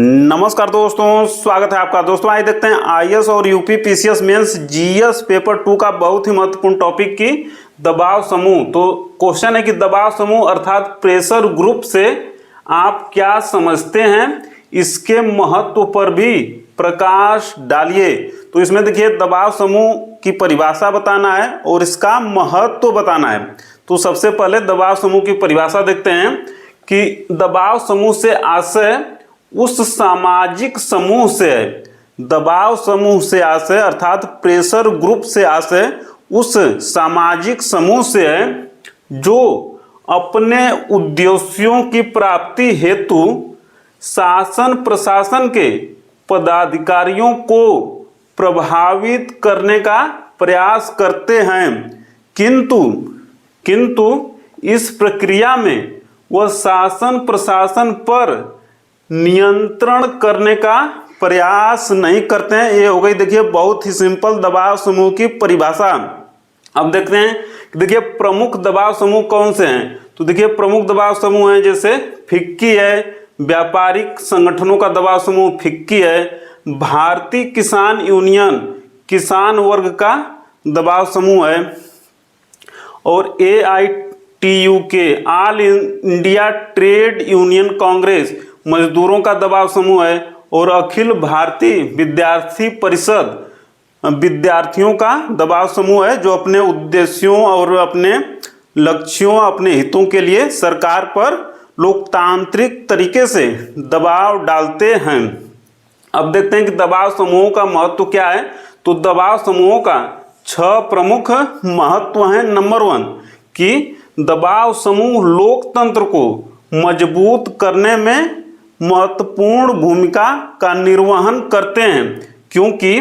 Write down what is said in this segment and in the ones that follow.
नमस्कार दोस्तों, स्वागत है आपका। दोस्तों आइए देखते हैं आईएएस और UP PCS mains GS paper 2 का बहुत ही महत्वपूर्ण टॉपिक की दबाव समूह। तो क्वेश्चन है कि दबाव समूह अर्थात प्रेशर ग्रुप से आप क्या समझते हैं, इसके महत्व पर भी प्रकाश डालिए। तो इसमें देखिए दबाव समूह की परिभाषा बताना है और इसका महत्व बताना है। तो सबसे पहले दबाव समूह की परिभाषा देखते हैं कि दबाव समूह से आशय उस सामाजिक समूह से है। दबाव समूह से आशय अर्थात प्रेशर ग्रुप से आशय उस सामाजिक समूह से है जो अपने उद्देश्यों की प्राप्ति हेतु शासन प्रशासन के पदाधिकारियों को प्रभावित करने का प्रयास करते हैं, किंतु इस प्रक्रिया में वह शासन प्रशासन पर नियंत्रण करने का प्रयास नहीं करते हैं। ये हो गई देखिए बहुत ही सिंपल दबाव समूह की परिभाषा। अब देखते हैं, देखिए प्रमुख दबाव समूह कौन से हैं। तो देखिए प्रमुख दबाव समूह हैं जैसे फिक्की है, व्यापारिक संगठनों का दबाव समूह फिक्की है, भारतीय किसान यूनियन किसान वर्ग का दबाव समूह है, और AITUK all India trade union Congress मजदूरों का दबाव समूह है, और अखिल भारतीय विद्यार्थी परिषद विद्यार्थियों का दबाव समूह है जो अपने उद्देश्यों और अपने लक्ष्यों अपने हितों के लिए सरकार पर लोकतांत्रिक तरीके से दबाव डालते हैं। अब देखते हैं कि दबाव समूहों का महत्व क्या है। तो दबाव समूहों का 6 प्रमुख महत्व हैं। नंबर 1 कि दबाव समूह लोकतंत्र को मजबूत करने में महत्वपूर्ण भूमिका का निर्वहन करते हैं, क्योंकि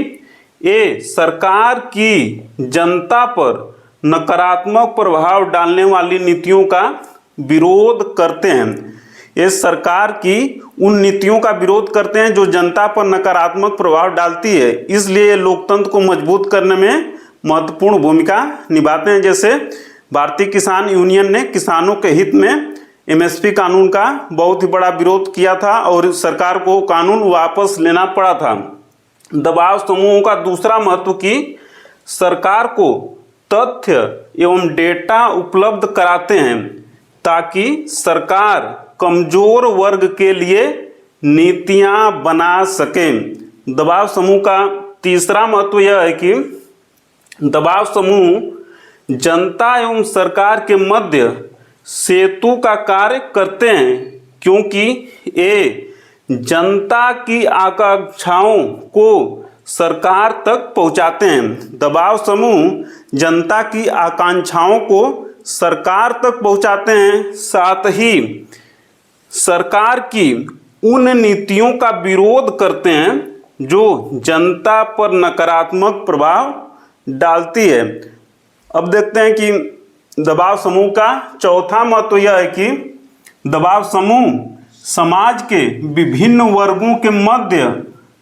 ये सरकार की जनता पर नकारात्मक प्रभाव डालने वाली नीतियों का विरोध करते हैं। ये सरकार की उन नीतियों का विरोध करते हैं जो जनता पर नकारात्मक प्रभाव डालती है, इसलिए लोकतंत्र को मजबूत करने में महत्वपूर्ण भूमिका निभाते हैं। जैसे भारतीय किसान यूनियन ने किसानों के हित में MSP कानून का बहुत ही बड़ा विरोध किया था और सरकार को कानून वापस लेना पड़ा था। दबाव समूहों का दूसरा महत्व कि सरकार को तथ्य एवं डेटा उपलब्ध कराते हैं ताकि सरकार कमजोर वर्ग के लिए नीतियां बना सके। दबाव समूह का तीसरा महत्व यह है कि दबाव समूह जनता एवं सरकार के मध्य सेतु का कार्य करते हैं, क्योंकि ये जनता की आकांक्षाओं को सरकार तक पहुंचाते हैं। दबाव समूह जनता की आकांक्षाओं को सरकार तक पहुंचाते हैं, साथ ही सरकार की उन नीतियों का विरोध करते हैं जो जनता पर नकारात्मक प्रभाव डालती है। अब देखते हैं कि दबाव समूह का चौथा महत्व यह है कि दबाव समूह समाज के विभिन्न वर्गों के मध्य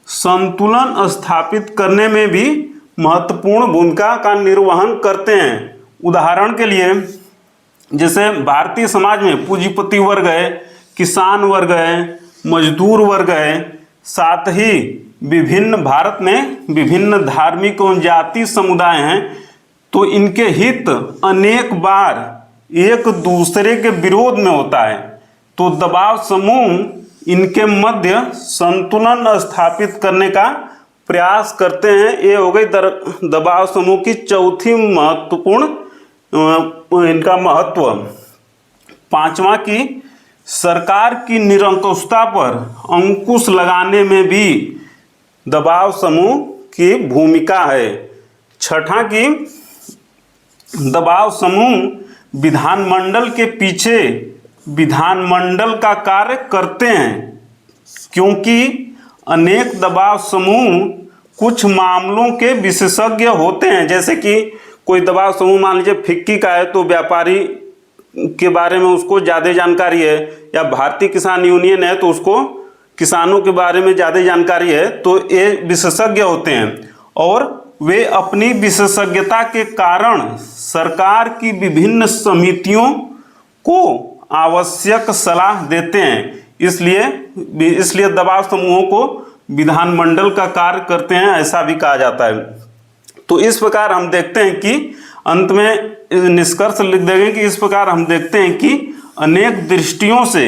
संतुलन स्थापित करने में भी महत्वपूर्ण भूमिका का निर्वहन करते हैं। उदाहरण के लिए जैसे भारतीय समाज में पूंजीपति वर्ग है, किसान वर्ग है, मजदूर वर्ग है, साथ ही विभिन्न भारत में विभिन्न धार्मिक एवं जाति समुदाय हैं, तो इनके हित अनेक बार एक दूसरे के विरोध में होता है। तो दबाव समूह इनके मध्य संतुलन स्थापित करने का प्रयास करते हैं। ये हो गई दबाव समूह की चौथी महत्वपूर्ण इनका महत्व। पांचवा की सरकार की निरंकुशता पर अंकुश लगाने में भी दबाव समूह की भूमिका है। छठा की दबाव समूह विधानमंडल के पीछे विधानमंडल का कार्य करते हैं, क्योंकि अनेक दबाव समूह कुछ मामलों के विशेषज्ञ होते हैं। जैसे कि कोई दबाव समूह मान लीजिए फिक्की का है तो व्यापारी के बारे में उसको ज़्यादा जानकारी है, या भारतीय किसान यूनियन है तो उसको किसानों के बारे में ज़्यादा जानकारी है, तो ये विशेषज्ञ होते हैं और वे अपनी विशेषज्ञता के कारण सरकार की विभिन्न समितियों को आवश्यक सलाह देते हैं। इसलिए दबाव समूहों को विधानमंडल का कार्य करते हैं, ऐसा भी कहा जाता है। तो इस प्रकार हम देखते हैं कि अंत में निष्कर्ष लिख देंगे कि इस प्रकार हम देखते हैं कि अनेक दृष्टियों से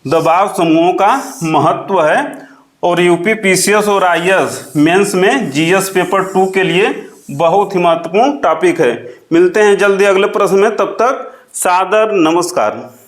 दबाव समूहों का महत्व है और यूपी पीसीएस और आईएएस मेंस में जीएस पेपर 2 के लिए बहुत ही महत्वपूर्ण टॉपिक है। मिलते हैं जल्दी अगले प्रश्न में, तब तक सादर नमस्कार।